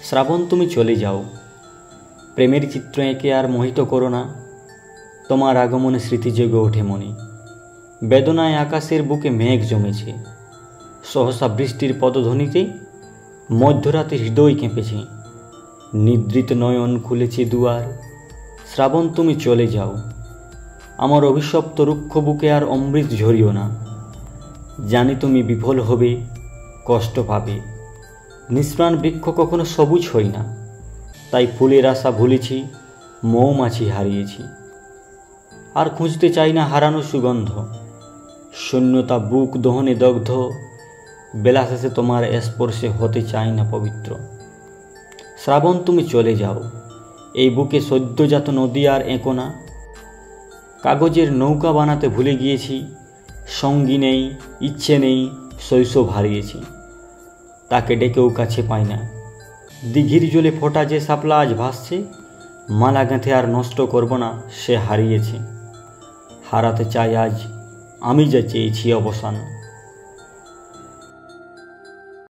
শ্রাবণ তুমি চলে যাও, প্রেমের চিত্র এঁকে আর মোহিত করো না। তোমার আগমনে স্মৃতি জেগে ওঠে মনে, বেদনায় আকাশের বুকে মেঘ জমেছে। সহসা বৃষ্টির পদধ্বনিতে মধ্যরাতে হৃদয় কেঁপেছে। নিদ্রিত নয়ন খুলেছে দুয়ার, শ্রাবণ তুমি চলে যাও। আমার অভিশপ্ত রুক্ষ বুকে আর অমৃত ঝরিও না। জানি তুমি বিফল হবে, কষ্ট পাবে। নিষ্প্রাণ বৃক্ষ কখনো সবুজ হয় না, তাই ফুলের আশা ভুলেছি, মৌমাছি হারিয়েছি। আর খুঁজতে চাই না হারানো সুগন্ধ, শূন্যতা বুক দহনে দগ্ধ। বেলা শেষে তোমার স্পর্শে হতে চাই না পবিত্র। শ্রাবণ তুমি চলে যাও, এই বুকে সদ্যজাত নদী আর এঁকো না। কাগজের নৌকা বানাতে ভুলে গিয়েছি, সঙ্গী নেই, ইচ্ছে নেই, শৈশব হারিয়েছি। তাকে ডেকেও কাছে পাই না। দিঘির জলে ফোটা যে শাপলা আজ ভাসছে, মালা গাঁথে আর নষ্ট করব না, সে হারিয়েছে। হারাতে চাই আজ আমি যা চেয়েছি অবসান।